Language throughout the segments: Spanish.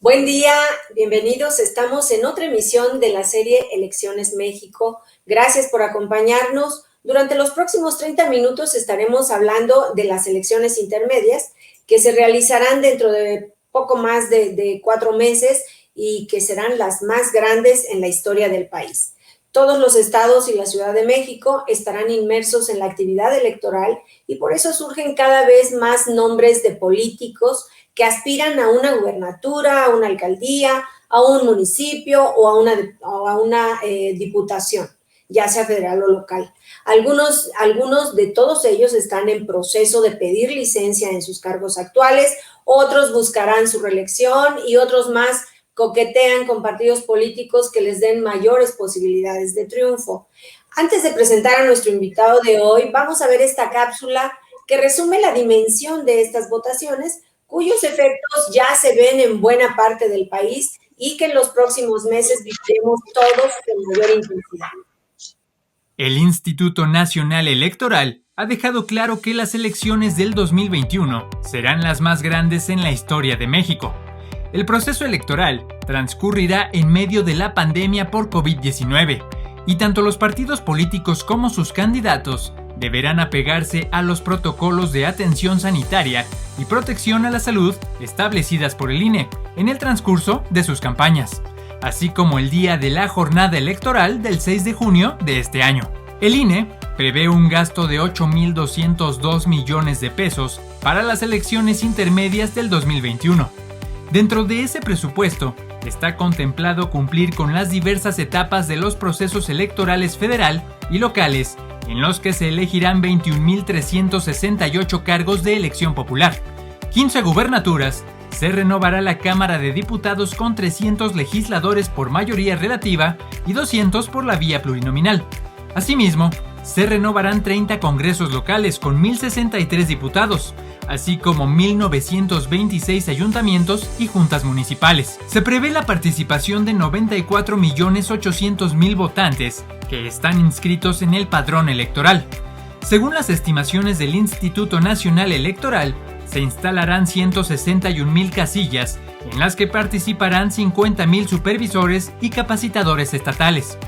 Buen día, bienvenidos. Estamos en otra emisión de la serie Elecciones México. Gracias por acompañarnos. Durante los próximos 30 minutos estaremos hablando de las elecciones intermedias que se realizarán dentro de poco más de 4 meses y que serán las más grandes en la historia del país. Todos los estados y la Ciudad de México estarán inmersos en la actividad electoral y por eso surgen cada vez más nombres de políticos que aspiran a una gubernatura, a una alcaldía, a un municipio o a una diputación, ya sea federal o local. Algunos de todos ellos están en proceso de pedir licencia en sus cargos actuales, otros buscarán su reelección y otros más coquetean con partidos políticos que les den mayores posibilidades de triunfo. Antes de presentar a nuestro invitado de hoy, vamos a ver esta cápsula que resume la dimensión de estas votaciones, cuyos efectos ya se ven en buena parte del país y que en los próximos meses viviremos todos con mayor intensidad. El Instituto Nacional Electoral ha dejado claro que las elecciones del 2021 serán las más grandes en la historia de México. El proceso electoral transcurrirá en medio de la pandemia por COVID-19 y tanto los partidos políticos como sus candidatos deberán apegarse a los protocolos de atención sanitaria y protección a la salud establecidas por el INE en el transcurso de sus campañas, así como el día de la jornada electoral del 6 de junio de este año. El INE prevé un gasto de 8.202 millones de pesos para las elecciones intermedias del 2021. Dentro de ese presupuesto está contemplado cumplir con las diversas etapas de los procesos electorales federal y locales, en los que se elegirán 21.368 cargos de elección popular, 15 gubernaturas, se renovará la Cámara de Diputados con 300 legisladores por mayoría relativa y 200 por la vía plurinominal. Asimismo, se renovarán 30 congresos locales con 1.063 diputados, así como 1.926 ayuntamientos y juntas municipales. Se prevé la participación de 94.800.000 votantes que están inscritos en el padrón electoral. Según las estimaciones del Instituto Nacional Electoral, se instalarán 161.000 casillas, en las que participarán 50.000 supervisores y capacitadores estatales.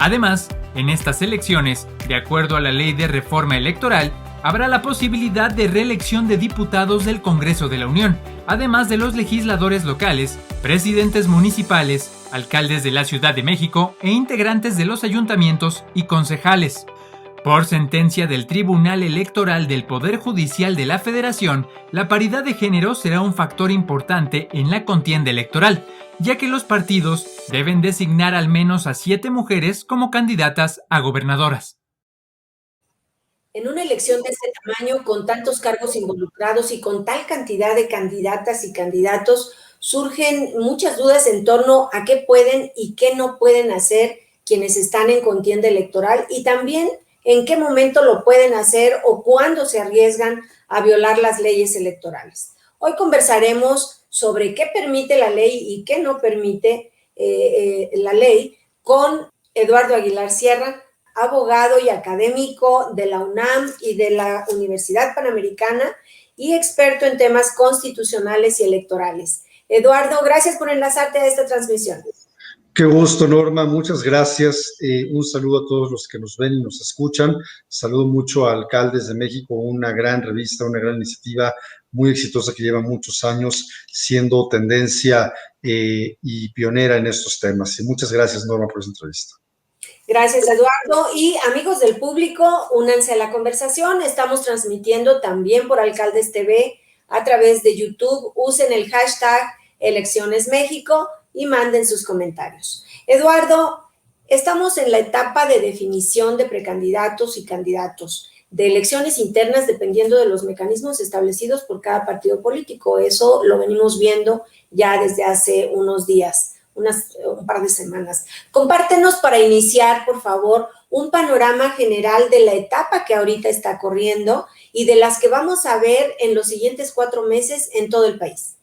Además, en estas elecciones, de acuerdo a la Ley de Reforma Electoral, habrá la posibilidad de reelección de diputados del Congreso de la Unión, además de los legisladores locales, presidentes municipales, alcaldes de la Ciudad de México e integrantes de los ayuntamientos y concejales. Por sentencia del Tribunal Electoral del Poder Judicial de la Federación, la paridad de género será un factor importante en la contienda electoral, ya que los partidos deben designar al menos a 7 mujeres como candidatas a gobernadoras. En una elección de este tamaño, con tantos cargos involucrados y con tal cantidad de candidatas y candidatos, surgen muchas dudas en torno a qué pueden y qué no pueden hacer quienes están en contienda electoral y también en qué momento lo pueden hacer o cuándo se arriesgan a violar las leyes electorales. Hoy conversaremos sobre qué permite la ley y qué no permite la ley con Eduardo Aguilar Sierra, abogado y académico de la UNAM y de la Universidad Panamericana y experto en temas constitucionales y electorales. Eduardo, gracias por enlazarte a esta transmisión. Qué gusto, Norma, muchas gracias. Un saludo a todos los que nos ven y nos escuchan. Saludo mucho a Alcaldes de México, una gran revista, una gran iniciativa muy exitosa que lleva muchos años siendo tendencia y pionera en estos temas. Y muchas gracias, Norma, por esta entrevista. Gracias, Eduardo. Y amigos del público, únanse a la conversación. Estamos transmitiendo también por Alcaldes TV a través de YouTube. Usen el hashtag Elecciones México y manden sus comentarios. Eduardo, estamos en la etapa de definición de precandidatos y candidatos, de elecciones internas dependiendo de los mecanismos establecidos por cada partido político. Eso lo venimos viendo ya desde hace unos días. Un par de semanas. Compártenos para iniciar, por favor, un panorama general de la etapa que ahorita está corriendo y de las que vamos a ver en los siguientes 4 meses en todo el país.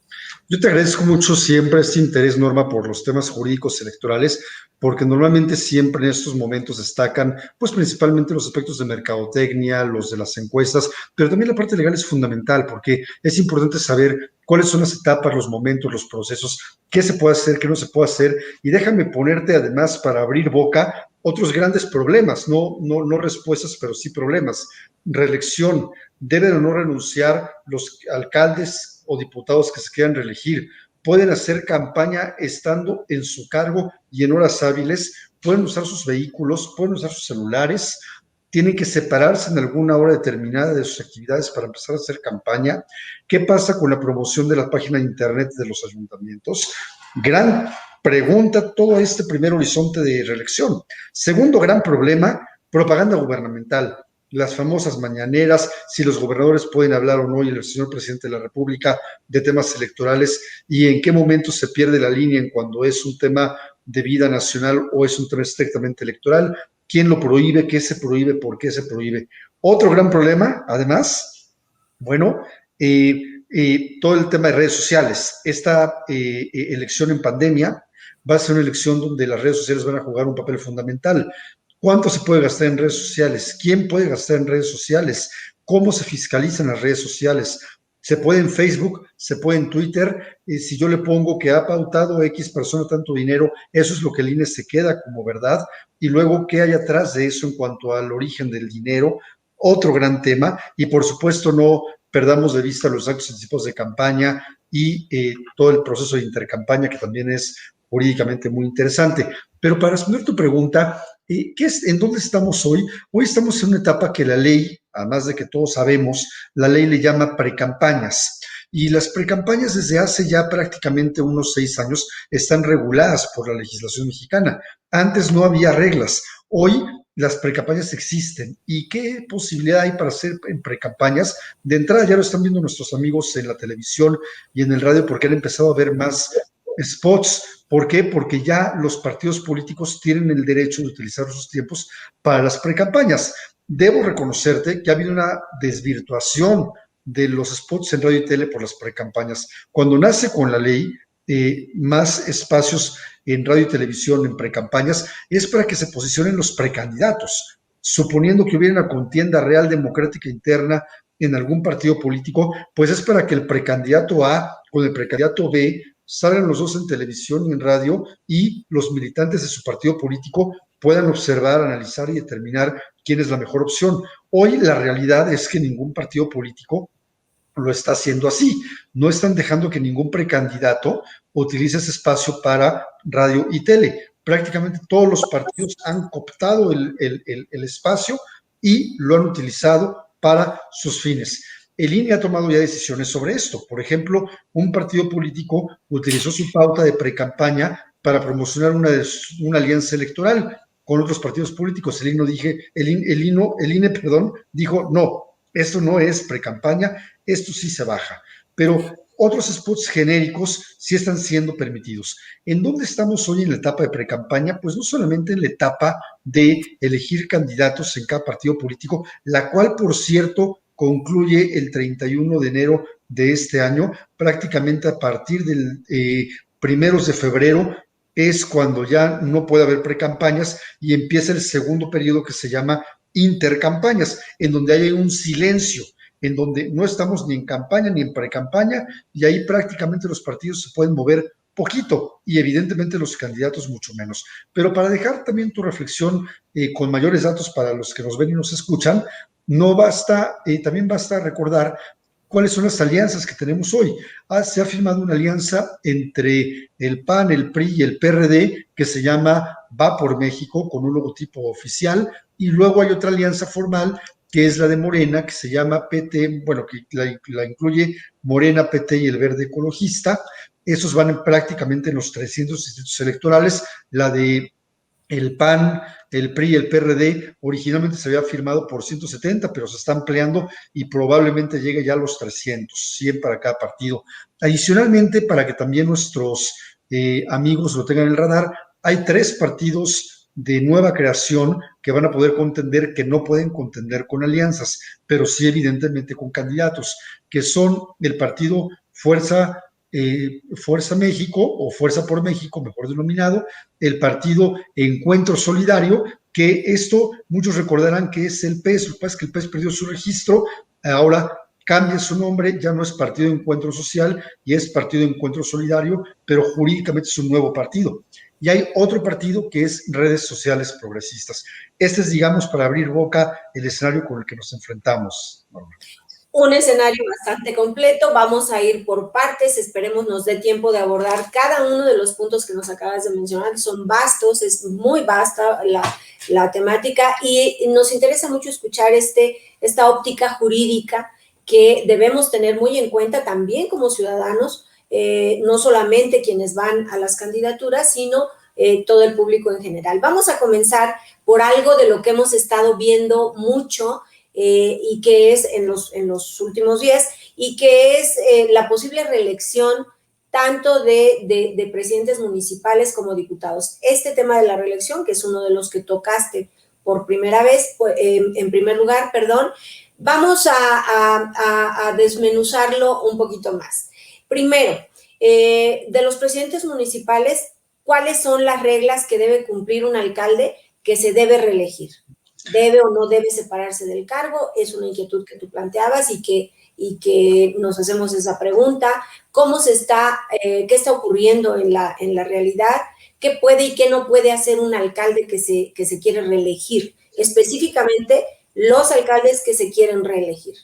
Yo te agradezco mucho siempre este interés, Norma, por los temas jurídicos electorales, porque normalmente siempre en estos momentos destacan, pues principalmente los aspectos de mercadotecnia, los de las encuestas, pero también la parte legal es fundamental, porque es importante saber cuáles son las etapas, los momentos, los procesos, qué se puede hacer, qué no se puede hacer, y déjame ponerte además para abrir boca otros grandes problemas, no respuestas, pero sí problemas. Reelección, deben o no renunciar los alcaldes o diputados que se quieran reelegir, pueden hacer campaña estando en su cargo y en horas hábiles, pueden usar sus vehículos, pueden usar sus celulares, tienen que separarse en alguna hora determinada de sus actividades para empezar a hacer campaña. ¿Qué pasa con la promoción de la página de internet de los ayuntamientos? Gran pregunta todo este primer horizonte de reelección. Segundo gran problema, propaganda gubernamental. Las famosas mañaneras, si los gobernadores pueden hablar o no, y el señor presidente de la República, de temas electorales, y en qué momento se pierde la línea en cuando es un tema de vida nacional o es un tema estrictamente electoral. ¿Quién lo prohíbe? ¿Qué se prohíbe? ¿Por qué se prohíbe? Otro gran problema, además, bueno, todo el tema de redes sociales. Esta elección en pandemia va a ser una elección donde las redes sociales van a jugar un papel fundamental. ¿Cuánto se puede gastar en redes sociales? ¿Quién puede gastar en redes sociales? ¿Cómo se fiscalizan las redes sociales? Se puede en Facebook, se puede en Twitter. Si yo le pongo que ha pautado X persona tanto dinero, eso es lo que el INE se queda como verdad. Y luego, ¿qué hay atrás de eso en cuanto al origen del dinero? Otro gran tema. Y por supuesto, no perdamos de vista los actos anticipados de campaña y todo el proceso de intercampaña, que también es jurídicamente muy interesante. Pero para responder tu pregunta, ¿en dónde estamos hoy? Hoy estamos en una etapa que la ley, además de que todos sabemos, la ley le llama precampañas. Y las precampañas desde hace ya prácticamente unos 6 años están reguladas por la legislación mexicana. Antes no había reglas. Hoy las precampañas existen. ¿Y qué posibilidad hay para hacer en precampañas? De entrada ya lo están viendo nuestros amigos en la televisión y en el radio porque han empezado a ver más spots. ¿Por qué? Porque ya los partidos políticos tienen el derecho de utilizar sus tiempos para las precampañas. Debo reconocerte que ha habido una desvirtuación de los spots en radio y tele por las precampañas. Cuando nace con la ley, más espacios en radio y televisión en precampañas, es para que se posicionen los precandidatos. Suponiendo que hubiera una contienda real democrática interna en algún partido político, pues es para que el precandidato A con el precandidato B salgan los dos en televisión y en radio y los militantes de su partido político puedan observar, analizar y determinar quién es la mejor opción. Hoy la realidad es que ningún partido político lo está haciendo así. No están dejando que ningún precandidato utilice ese espacio para radio y tele. Prácticamente todos los partidos han cooptado el espacio y lo han utilizado para sus fines. El INE ha tomado ya decisiones sobre esto. Por ejemplo, un partido político utilizó su pauta de precampaña para promocionar una alianza electoral con otros partidos políticos. El INE dijo, no, esto no es precampaña, esto sí se baja. Pero otros spots genéricos sí están siendo permitidos. ¿En dónde estamos hoy en la etapa de precampaña? Pues no solamente en la etapa de elegir candidatos en cada partido político, la cual, por cierto, concluye el 31 de enero de este año. Prácticamente a partir del 1 de febrero es cuando ya no puede haber precampañas y empieza el segundo periodo que se llama intercampañas, en donde hay un silencio, en donde no estamos ni en campaña ni en precampaña, y ahí prácticamente los partidos se pueden mover poquito y evidentemente los candidatos mucho menos. Pero para dejar también tu reflexión con mayores datos para los que nos ven y nos escuchan, no basta, también basta recordar cuáles son las alianzas que tenemos hoy. Se ha firmado una alianza entre el PAN, el PRI y el PRD que se llama Va por México, con un logotipo oficial, y luego hay otra alianza formal que es la de Morena, que se llama PT, bueno, que la incluye Morena, PT y el Verde Ecologista. Esos van prácticamente en los 300 distritos electorales. La de el PAN, el PRI y el PRD originalmente se había firmado por 170, pero se está ampliando y probablemente llegue ya a los 300, 100 para cada partido. Adicionalmente, para que también nuestros amigos lo tengan en el radar, hay 3 partidos de nueva creación que van a poder contender, que no pueden contender con alianzas, pero sí evidentemente con candidatos, que son el partido Fuerza Fuerza México, o Fuerza por México, mejor denominado, el partido Encuentro Solidario, que esto muchos recordarán que es el PES. Lo que pasa es que el PES perdió su registro, ahora cambia su nombre, ya no es Partido Encuentro Social y es Partido Encuentro Solidario, pero jurídicamente es un nuevo partido. Y hay otro partido que es Redes Sociales Progresistas. Este es, digamos, para abrir boca, el escenario con el que nos enfrentamos, Norma. Un escenario bastante completo. Vamos a ir por partes, esperemos nos dé tiempo de abordar cada uno de los puntos que nos acabas de mencionar. Son vastos, es muy vasta la temática y nos interesa mucho escuchar esta óptica jurídica que debemos tener muy en cuenta también como ciudadanos, no solamente quienes van a las candidaturas, sino todo el público en general. Vamos a comenzar por algo de lo que hemos estado viendo mucho y que es en los últimos días, y que es la posible reelección tanto de presidentes municipales como diputados. Este tema de la reelección, que es uno de los que tocaste por primera vez, en primer lugar, perdón, vamos a desmenuzarlo un poquito más. Primero, de los presidentes municipales, ¿cuáles son las reglas que debe cumplir un alcalde que se debe reelegir? ¿Debe o no debe separarse del cargo? Es una inquietud que tú planteabas y que nos hacemos esa pregunta. ¿Cómo qué está ocurriendo en la realidad? ¿Qué puede y qué no puede hacer un alcalde que se quiere reelegir? Específicamente, los alcaldes que se quieren reelegir.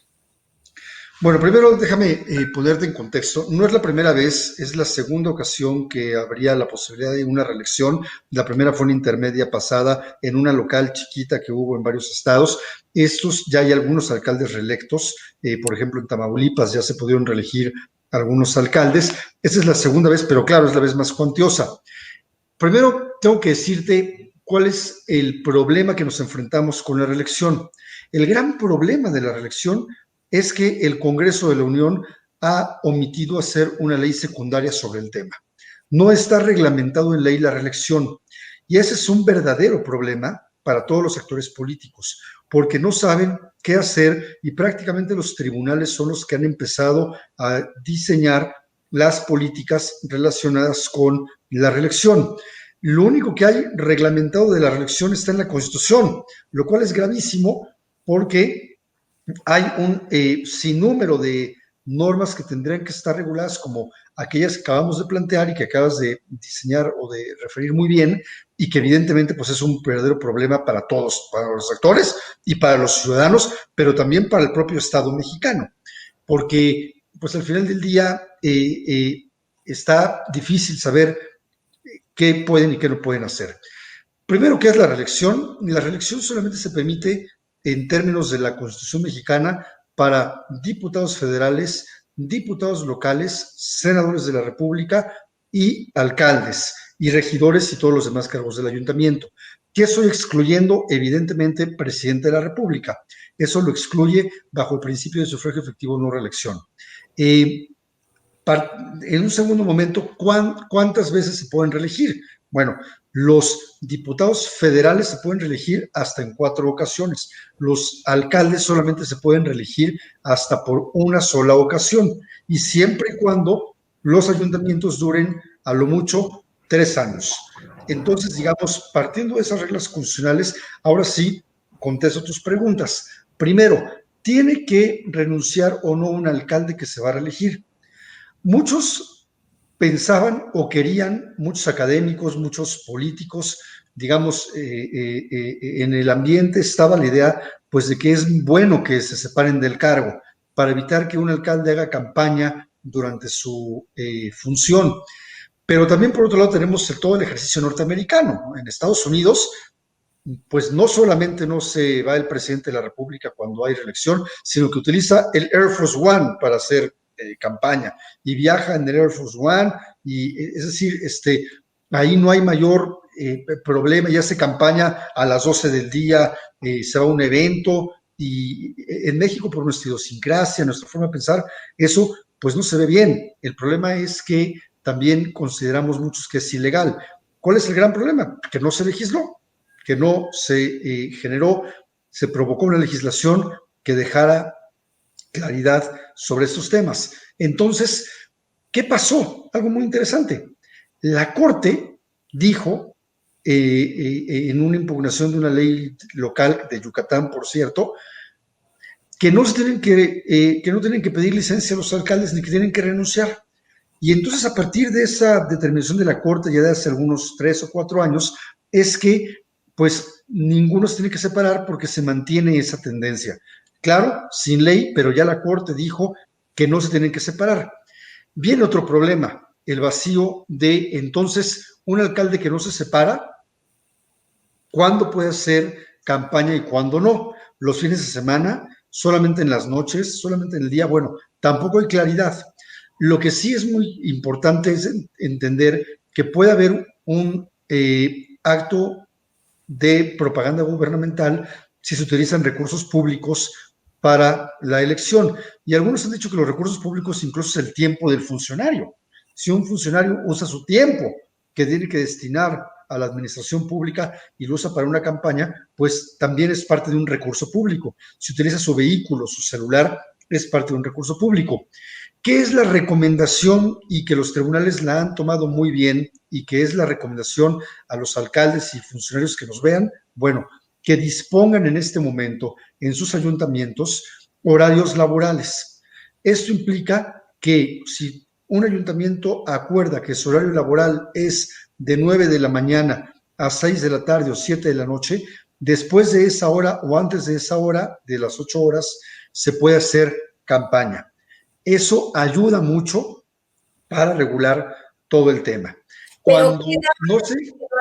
Bueno, primero déjame ponerte en contexto. No es la primera vez, es la segunda ocasión que habría la posibilidad de una reelección. La primera fue una intermedia pasada en una local chiquita que hubo en varios estados. Ya hay algunos alcaldes reelectos. Por ejemplo, en Tamaulipas ya se pudieron reelegir algunos alcaldes. Esta es la segunda vez, pero claro, es la vez más cuantiosa. Primero, tengo que decirte cuál es el problema que nos enfrentamos con la reelección. El gran problema de la reelección es que el Congreso de la Unión ha omitido hacer una ley secundaria sobre el tema. No está reglamentado en ley la reelección, y ese es un verdadero problema para todos los actores políticos, porque no saben qué hacer y prácticamente los tribunales son los que han empezado a diseñar las políticas relacionadas con la reelección. Lo único que hay reglamentado de la reelección está en la Constitución, lo cual es gravísimo porque hay un sinnúmero de normas que tendrían que estar reguladas, como aquellas que acabamos de plantear y que acabas de diseñar o de referir muy bien, y que evidentemente pues es un verdadero problema para todos, para los actores y para los ciudadanos, pero también para el propio Estado mexicano, porque pues al final del día está difícil saber qué pueden y qué no pueden hacer. Primero, ¿qué es la reelección? La reelección solamente se permite en términos de la Constitución mexicana para diputados federales, diputados locales, senadores de la República y alcaldes y regidores y todos los demás cargos del ayuntamiento. ¿Qué estoy excluyendo? Evidentemente, presidente de la República. Eso lo excluye bajo el principio de sufragio efectivo no reelección. En un segundo momento, ¿cuántas veces se pueden reelegir? Bueno, los diputados federales se pueden reelegir hasta en 4 ocasiones. Los alcaldes solamente se pueden reelegir hasta por una sola ocasión, y siempre y cuando los ayuntamientos duren a lo mucho 3 años. Entonces, digamos, partiendo de esas reglas constitucionales, ahora sí contesto tus preguntas. Primero, ¿tiene que renunciar o no un alcalde que se va a reelegir? Muchos pensaban o querían, muchos académicos, muchos políticos, digamos, en el ambiente estaba la idea, pues, de que es bueno que se separen del cargo para evitar que un alcalde haga campaña durante su función. Pero también, por otro lado, tenemos todo el ejercicio norteamericano. En Estados Unidos, pues no solamente no se va el presidente de la República cuando hay reelección, sino que utiliza el Air Force One para hacer campaña, y viaja en el Air Force One, y es decir, ahí no hay mayor problema, y hace campaña a las 12 del día, se va a un evento, y en México, por nuestra idiosincrasia, nuestra forma de pensar, eso pues no se ve bien. El problema es que también consideramos muchos que es ilegal. ¿Cuál es el gran problema? Que no se legisló, que no se se provocó una legislación que dejara claridad sobre estos temas. Entonces, ¿Qué pasó? Algo muy interesante. La Corte dijo, en una impugnación de una ley local de Yucatán, por cierto, que no tienen que pedir licencia a los alcaldes ni que tienen que renunciar. Y entonces, a partir de esa determinación de la Corte, ya de hace algunos 3 o 4 años, es que, pues, ninguno se tiene que separar porque se mantiene esa tendencia. Claro, sin ley, pero ya la Corte dijo que no se tienen que separar. Viene otro problema, el vacío de, entonces, un alcalde que no se separa, ¿cuándo puede hacer campaña y cuándo no? Los fines de semana, solamente en las noches, solamente en el día. Bueno, tampoco hay claridad. Lo que sí es muy importante es entender que puede haber un acto de propaganda gubernamental si se utilizan recursos públicos para la elección. Y algunos han dicho que los recursos públicos incluso es el tiempo del funcionario. Si un funcionario usa su tiempo que tiene que destinar a la administración pública y lo usa para una campaña, pues también es parte de un recurso público. Si utiliza su vehículo, su celular, es parte de un recurso público. ¿Qué es la recomendación y que los tribunales la han tomado muy bien y que es la recomendación a los alcaldes y funcionarios que nos vean? Bueno, que dispongan en este momento en sus ayuntamientos horarios laborales. Esto implica que si un ayuntamiento acuerda que su horario laboral es de 9 de la mañana a 6 de la tarde o 7 de la noche, después de esa hora o antes de esa hora, de las 8 horas, se puede hacer campaña. Eso ayuda mucho para regular todo el tema. Cuando no se,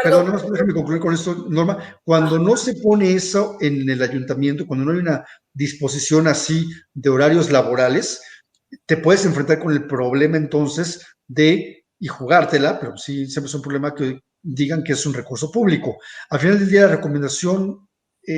perdón, déjame concluir con esto, Norma, cuando no se pone eso en el ayuntamiento, cuando no hay una disposición así de horarios laborales, te puedes enfrentar con el problema entonces y jugártela, pero sí siempre es un problema que digan que es un recurso público. Al final del día la recomendación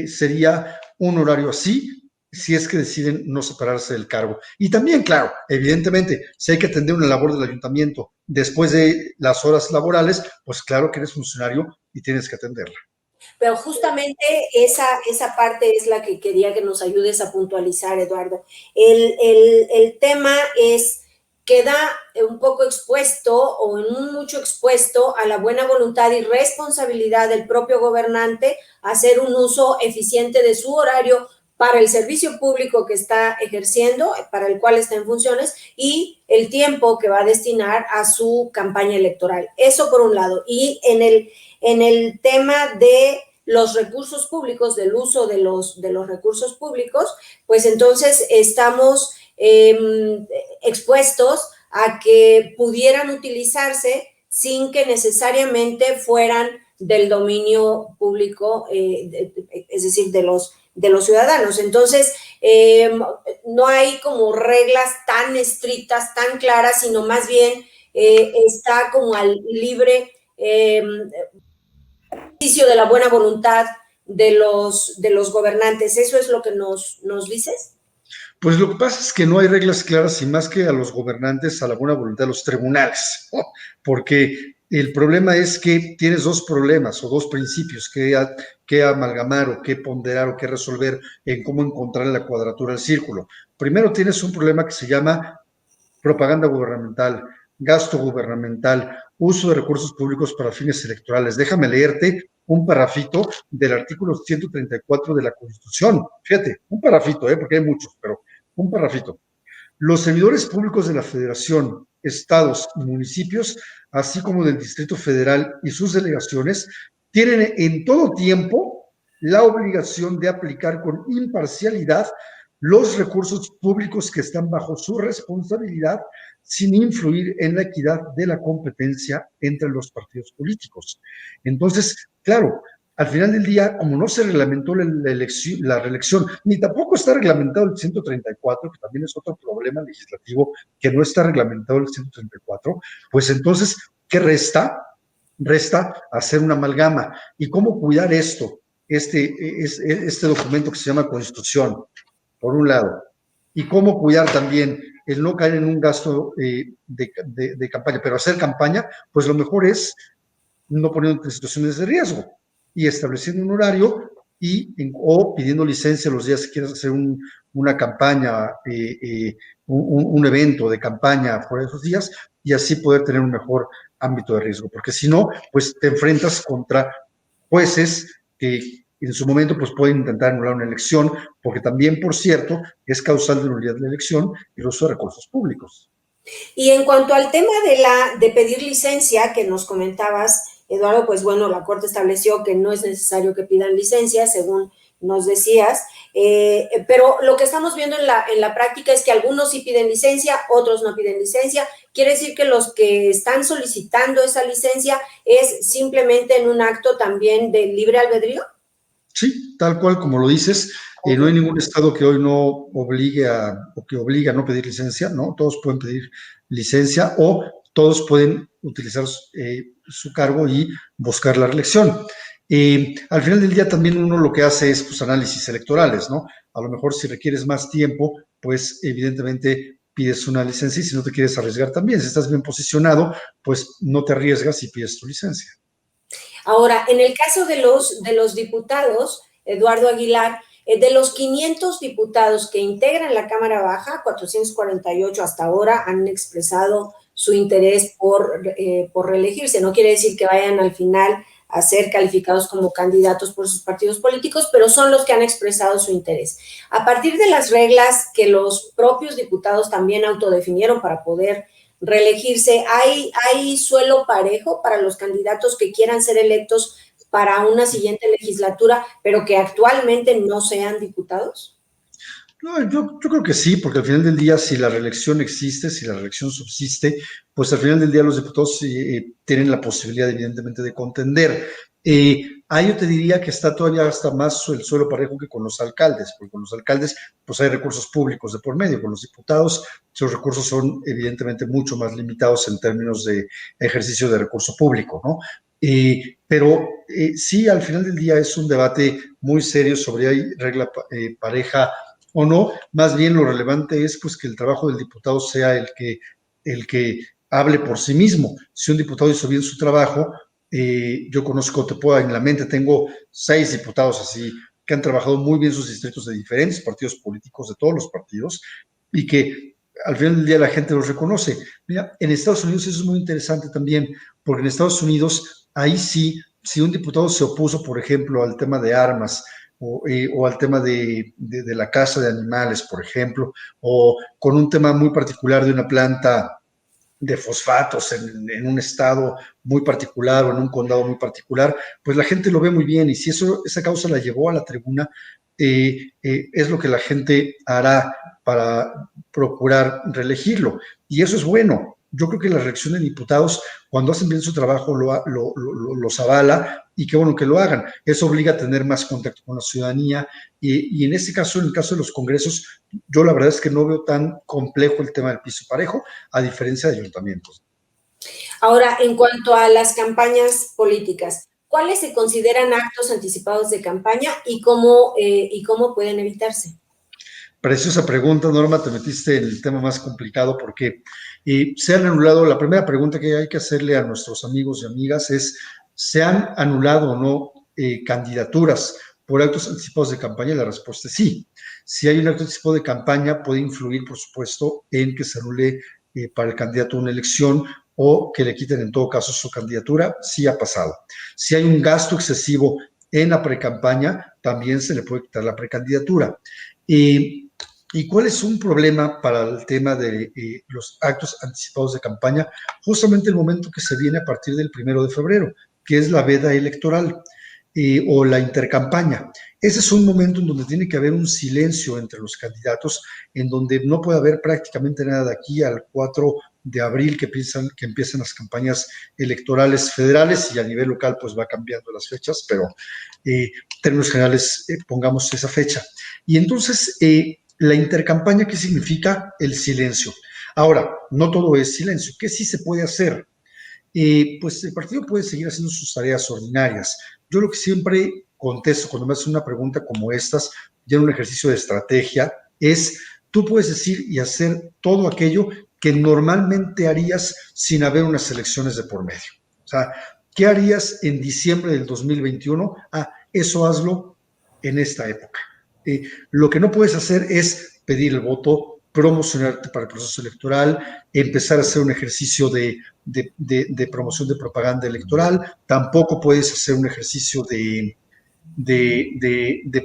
sería un horario así, si es que deciden no separarse del cargo. Y también, claro, evidentemente, si hay que atender una labor del ayuntamiento después de las horas laborales, pues claro que eres funcionario y tienes que atenderla. Pero justamente esa parte es la que quería que nos ayudes a puntualizar, Eduardo. El tema es, queda un poco expuesto o en mucho expuesto a la buena voluntad y responsabilidad del propio gobernante hacer un uso eficiente de su horario para el servicio público que está ejerciendo, para el cual está en funciones, y el tiempo que va a destinar a su campaña electoral. Eso por un lado. Y en el tema de los recursos públicos, del uso de los recursos públicos, pues entonces estamos expuestos a que pudieran utilizarse sin que necesariamente fueran del dominio público, es decir, de los ciudadanos. Entonces, no hay como reglas tan estrictas, tan claras, sino más bien está como al libre ejercicio de la buena voluntad de los gobernantes. ¿Eso es lo que nos dices? Pues lo que pasa es que no hay reglas claras y más que a los gobernantes, a la buena voluntad de los tribunales, ¿no? Porque el problema es que tienes dos problemas o dos principios que amalgamar o que ponderar o que resolver en cómo encontrar la cuadratura del círculo. Primero tienes un problema que se llama propaganda gubernamental, gasto gubernamental, uso de recursos públicos para fines electorales. Déjame leerte un parrafito del artículo 134 de la Constitución. Fíjate, un parrafito, porque hay muchos, pero un parrafito. Los servidores públicos de la Federación, estados y municipios, así como del Distrito Federal y sus delegaciones, tienen en todo tiempo la obligación de aplicar con imparcialidad los recursos públicos que están bajo su responsabilidad sin influir en la equidad de la competencia entre los partidos políticos. Entonces, claro, al final del día, como no se reglamentó la reelección, ni tampoco está reglamentado el 134, que también es otro problema legislativo, que no está reglamentado el 134, pues entonces, ¿qué resta? Resta hacer una amalgama. ¿Y cómo cuidar esto? Este documento que se llama Constitución, por un lado, y cómo cuidar también el no caer en un gasto de campaña, pero hacer campaña, pues lo mejor es no poniendo en situaciones de riesgo y estableciendo un horario o pidiendo licencia los días que quieras hacer una campaña, un evento de campaña por esos días, y así poder tener un mejor ámbito de riesgo, porque si no, pues te enfrentas contra jueces que en su momento pues pueden intentar anular una elección, porque también, por cierto, es causal de nulidad de la elección y el uso de recursos públicos. Y en cuanto al tema de pedir licencia que nos comentabas, Eduardo, pues bueno, la Corte estableció que no es necesario que pidan licencia, según nos decías, pero lo que estamos viendo en la práctica es que algunos sí piden licencia, otros no piden licencia. Quiere decir que los que están solicitando esa licencia es simplemente en un acto también de libre albedrío. Sí, tal cual como lo dices, no hay ningún estado que hoy no obligue o que obligue a no pedir licencia, ¿no? Todos pueden pedir licencia o todos pueden utilizar su cargo y buscar la reelección. Al final del día también uno lo que hace es pues, análisis electorales, ¿no? A lo mejor si requieres más tiempo, pues evidentemente pides una licencia y si no te quieres arriesgar también. Si estás bien posicionado, pues no te arriesgas y pides tu licencia. Ahora, en el caso de los diputados, Eduardo Aguilar, de los 500 diputados que integran la Cámara Baja, 448 hasta ahora han expresado su interés por reelegirse. No quiere decir que vayan al final a ser calificados como candidatos por sus partidos políticos, pero son los que han expresado su interés. A partir de las reglas que los propios diputados también autodefinieron para poder reelegirse, ¿hay suelo parejo para los candidatos que quieran ser electos para una siguiente legislatura, pero que actualmente no sean diputados? No, yo creo que sí, porque al final del día, si la reelección existe, si la reelección subsiste, pues al final del día los diputados tienen la posibilidad, evidentemente, de contender. Ahí yo te diría que está todavía hasta más el suelo parejo que con los alcaldes, porque con los alcaldes pues hay recursos públicos de por medio, con los diputados esos recursos son evidentemente mucho más limitados en términos de ejercicio de recurso público, ¿no? Pero sí, al final del día es un debate muy serio sobre hay regla pareja o no, más bien lo relevante es pues que el trabajo del diputado sea el que hable por sí mismo. Si un diputado hizo bien su trabajo, yo conozco, en la mente, tengo 6 diputados así que han trabajado muy bien sus distritos de diferentes partidos políticos, de todos los partidos, y que al final del día la gente los reconoce. Mira, en Estados Unidos eso es muy interesante también, porque en Estados Unidos, ahí sí, si un diputado se opuso, por ejemplo, al tema de armas, o al tema de la caza de animales, por ejemplo, o con un tema muy particular de una planta de fosfatos en un estado muy particular o en un condado muy particular, pues la gente lo ve muy bien y si esa causa la llevó a la tribuna, es lo que la gente hará para procurar reelegirlo. Y eso es bueno. Yo creo que la reelección de diputados, cuando hacen bien su trabajo, los avala y qué bueno que lo hagan. Eso obliga a tener más contacto con la ciudadanía y en este caso, en el caso de los congresos, yo la verdad es que no veo tan complejo el tema del piso parejo, a diferencia de ayuntamientos. Ahora, en cuanto a las campañas políticas, ¿cuáles se consideran actos anticipados de campaña y cómo pueden evitarse? Preciosa pregunta, Norma, te metiste en el tema más complicado porque se han anulado, la primera pregunta que hay que hacerle a nuestros amigos y amigas es, ¿se han anulado o no candidaturas por actos anticipados de campaña? La respuesta es sí. Si hay un acto anticipado de campaña, puede influir, por supuesto, en que se anule para el candidato una elección o que le quiten en todo caso su candidatura, sí ha pasado. Si hay un gasto excesivo en la precampaña, también se le puede quitar la precandidatura. ¿Y cuál es un problema para el tema de los actos anticipados de campaña? Justamente el momento que se viene a partir del 1 de febrero, que es la veda electoral o la intercampaña. Ese es un momento en donde tiene que haber un silencio entre los candidatos, en donde no puede haber prácticamente nada de aquí al 4 de abril que empiezan las campañas electorales federales y a nivel local pues va cambiando las fechas, pero en términos generales pongamos esa fecha. Y entonces la intercampaña, ¿qué significa? El silencio. Ahora, no todo es silencio. ¿Qué sí se puede hacer? Pues el partido puede seguir haciendo sus tareas ordinarias. Yo lo que siempre contesto cuando me hacen una pregunta como estas, ya en un ejercicio de estrategia, es tú puedes decir y hacer todo aquello que normalmente harías sin haber unas elecciones de por medio. O sea, ¿qué harías en diciembre del 2021? Eso hazlo en esta época. Lo que no puedes hacer es pedir el voto promocionarte para el proceso electoral, empezar a hacer un ejercicio de promoción de propaganda electoral, tampoco puedes hacer un ejercicio de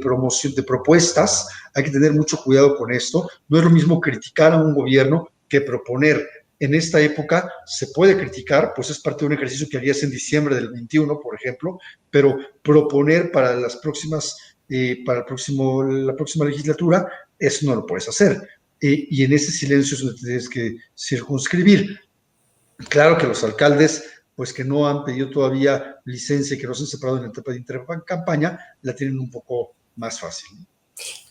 promoción de propuestas. Hay que tener mucho cuidado con esto. No es lo mismo criticar a un gobierno que proponer. En esta época se puede criticar, pues es parte de un ejercicio que harías en diciembre del 21, por ejemplo, pero proponer para las próximas, la próxima legislatura, eso no lo puedes hacer. Y en ese silencio es donde tienes que circunscribir. Claro que los alcaldes, pues que no han pedido todavía licencia y que no se han separado en la etapa de intercampaña, la tienen un poco más fácil.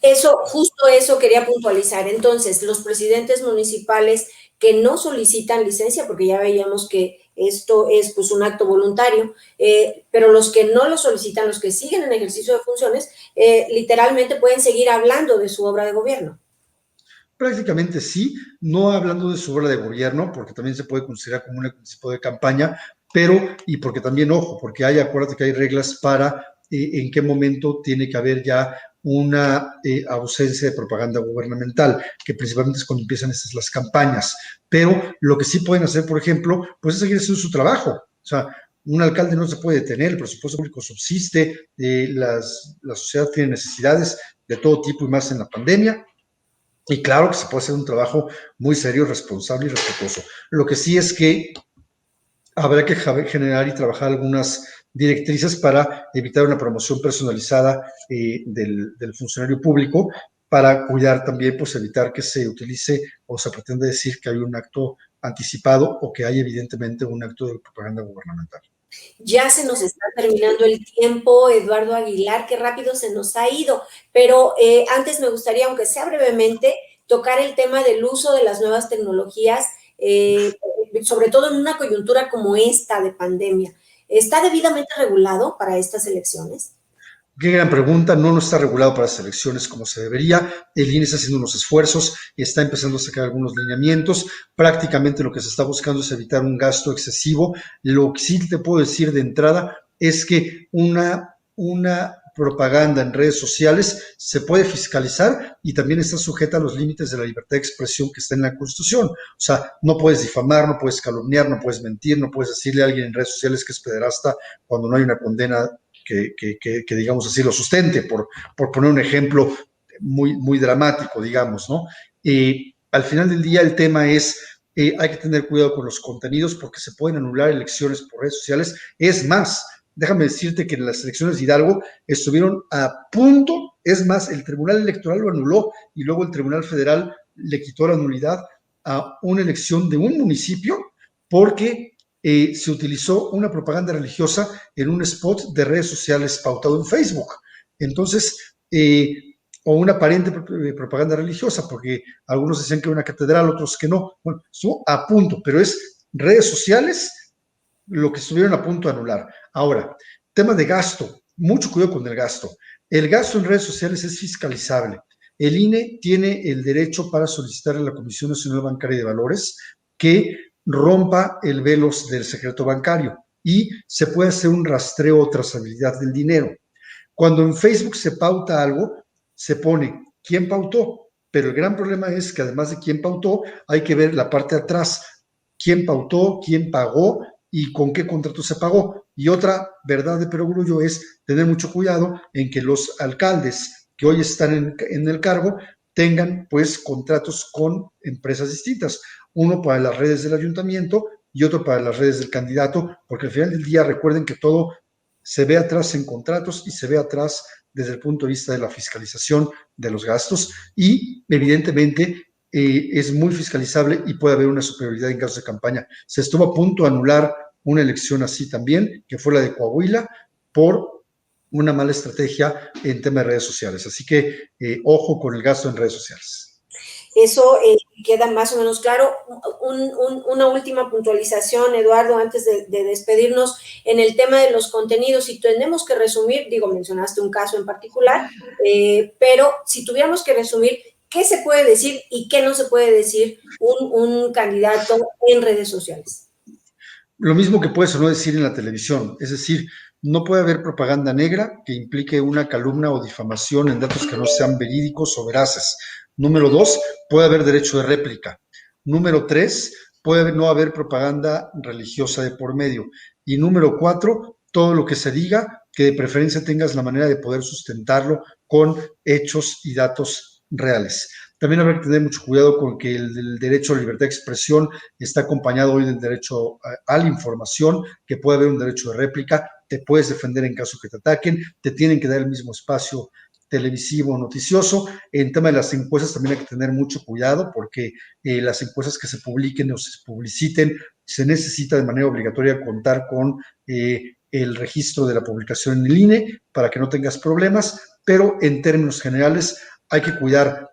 Eso, justo eso quería puntualizar. Entonces, los presidentes municipales que no solicitan licencia, porque ya veíamos que esto es pues un acto voluntario, pero los que no lo solicitan, los que siguen en ejercicio de funciones, literalmente pueden seguir hablando de su obra de gobierno. Prácticamente sí, no hablando de su obra de gobierno, porque también se puede considerar como un tipo de campaña, pero, y porque también, ojo, porque acuérdate que hay reglas para en qué momento tiene que haber ya una ausencia de propaganda gubernamental, que principalmente es cuando empiezan las campañas. Pero lo que sí pueden hacer, por ejemplo, pues es seguir haciendo su trabajo. O sea, un alcalde no se puede detener, el presupuesto público subsiste, la sociedad tiene necesidades de todo tipo y más en la pandemia. Y claro que se puede hacer un trabajo muy serio, responsable y respetuoso. Lo que sí es que habrá que generar y trabajar algunas directrices para evitar una promoción personalizada del funcionario público, para cuidar también, pues evitar que se utilice o se pretenda decir que hay un acto anticipado o que hay evidentemente un acto de propaganda gubernamental. Ya se nos está terminando el tiempo, Eduardo Aguilar, qué rápido se nos ha ido, pero antes me gustaría, aunque sea brevemente, tocar el tema del uso de las nuevas tecnologías, sobre todo en una coyuntura como esta de pandemia. ¿Está debidamente regulado para estas elecciones? Qué gran pregunta. No está regulado para las elecciones como se debería. El INE está haciendo unos esfuerzos, está empezando a sacar algunos lineamientos. Prácticamente lo que se está buscando es evitar un gasto excesivo. Lo que sí te puedo decir de entrada es que una propaganda en redes sociales se puede fiscalizar y también está sujeta a los límites de la libertad de expresión que está en la Constitución. O sea, no puedes difamar, no puedes calumniar, no puedes mentir, no puedes decirle a alguien en redes sociales que es pederasta cuando no hay una condena que digamos así, lo sustente, por poner un ejemplo muy dramático, digamos, ¿no? Al final del día el tema es, hay que tener cuidado con los contenidos porque se pueden anular elecciones por redes sociales. Es más, déjame decirte que en las elecciones de Hidalgo estuvieron a punto, es más, el Tribunal Electoral lo anuló y luego el Tribunal Federal le quitó la nulidad a una elección de un municipio porque se utilizó una propaganda religiosa en un spot de redes sociales pautado en Facebook. Entonces, o una aparente propaganda religiosa, porque algunos decían que era una catedral, otros que no. Bueno, estuvo a punto, pero es redes sociales lo que estuvieron a punto de anular. Ahora, tema de gasto, mucho cuidado con el gasto. El gasto en redes sociales es fiscalizable. El INE tiene el derecho para solicitar a la Comisión Nacional Bancaria de Valores que rompa el velo del secreto bancario y se puede hacer un rastreo o trazabilidad del dinero. Cuando en Facebook se pauta algo, se pone quién pautó, pero el gran problema es que además de quién pautó, hay que ver la parte de atrás, quién pautó, quién pagó y con qué contrato se pagó. Y otra verdad de perogrullo es tener mucho cuidado en que los alcaldes que hoy están en el cargo tengan pues contratos con empresas distintas, uno para las redes del ayuntamiento y otro para las redes del candidato, porque al final del día recuerden que todo se ve atrás en contratos y se ve atrás desde el punto de vista de la fiscalización de los gastos y evidentemente es muy fiscalizable y puede haber una superioridad en casos de campaña. Se estuvo a punto de anular una elección así también, que fue la de Coahuila, por una mala estrategia en tema de redes sociales. Así que ojo con el gasto en redes sociales. Eso queda más o menos claro. Una última puntualización, Eduardo, antes de despedirnos, en el tema de los contenidos. Si tenemos que resumir, mencionaste un caso en particular, pero si tuviéramos que resumir, ¿qué se puede decir y qué no se puede decir un candidato en redes sociales? Lo mismo que puedes o no decir en la televisión, es decir, no puede haber propaganda negra que implique una calumnia o difamación en datos que no sean verídicos o veraces. Número 2, puede haber derecho de réplica. Número 3, puede no haber propaganda religiosa de por medio. Y número 4, todo lo que se diga, que de preferencia tengas la manera de poder sustentarlo con hechos y datos reales. También habrá que tener mucho cuidado con que el derecho a la libertad de expresión está acompañado hoy del derecho a la información, que puede haber un derecho de réplica, te puedes defender en caso que te ataquen, te tienen que dar el mismo espacio televisivo, noticioso. En tema de las encuestas también hay que tener mucho cuidado porque las encuestas que se publiquen o se publiciten, se necesita de manera obligatoria contar con el registro de la publicación en el INE para que no tengas problemas, pero en términos generales hay que cuidar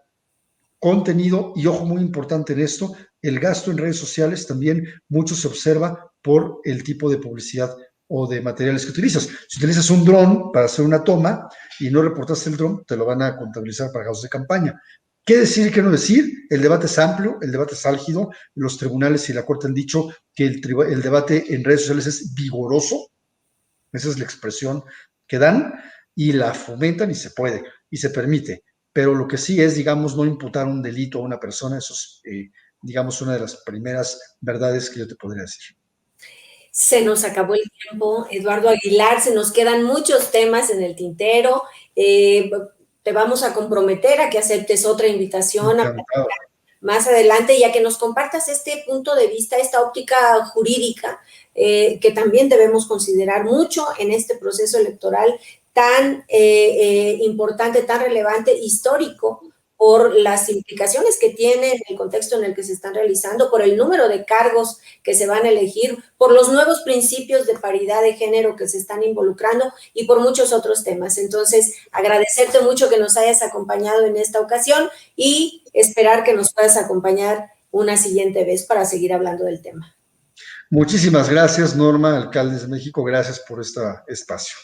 contenido y, ojo, muy importante en esto, el gasto en redes sociales también mucho se observa por el tipo de publicidad o de materiales que utilizas. Si utilizas un dron para hacer una toma y no reportaste el dron, te lo van a contabilizar para gastos de campaña. ¿Qué decir y qué no decir? El debate es amplio, el debate es álgido. Los tribunales y la Corte han dicho que el debate en redes sociales es vigoroso, esa es la expresión que dan, y la fomentan y se puede, y se permite. Pero lo que sí es, digamos, no imputar un delito a una persona, eso es, digamos, una de las primeras verdades que yo te podría decir. Se nos acabó el tiempo, Eduardo Aguilar, se nos quedan muchos temas en el tintero. Te vamos a comprometer a que aceptes otra invitación a más adelante, ya que nos compartas este punto de vista, esta óptica jurídica, que también debemos considerar mucho en este proceso electoral tan importante, tan relevante, histórico, por las implicaciones que tiene en el contexto en el que se están realizando, por el número de cargos que se van a elegir, por los nuevos principios de paridad de género que se están involucrando y por muchos otros temas. Entonces, agradecerte mucho que nos hayas acompañado en esta ocasión y esperar que nos puedas acompañar una siguiente vez para seguir hablando del tema. Muchísimas gracias, Norma, Alcaldes de México, gracias por este espacio.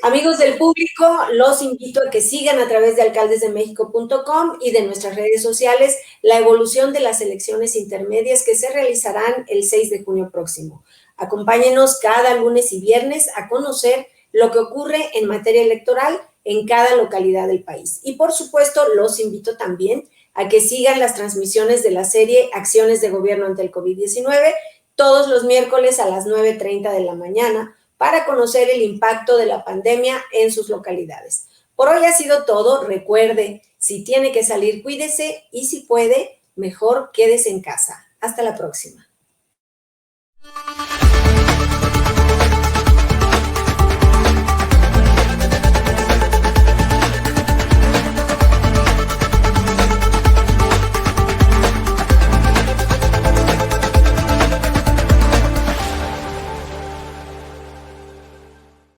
Amigos del público, los invito a que sigan a través de alcaldesdemexico.com y de nuestras redes sociales la evolución de las elecciones intermedias que se realizarán el 6 de junio próximo. Acompáñenos cada lunes y viernes a conocer lo que ocurre en materia electoral en cada localidad del país. Y por supuesto, los invito también a que sigan las transmisiones de la serie Acciones de Gobierno ante el COVID-19 todos los miércoles a las 9:30 de la mañana, para conocer el impacto de la pandemia en sus localidades. Por hoy ha sido todo. Recuerde, si tiene que salir, cuídese y si puede, mejor quédese en casa. Hasta la próxima.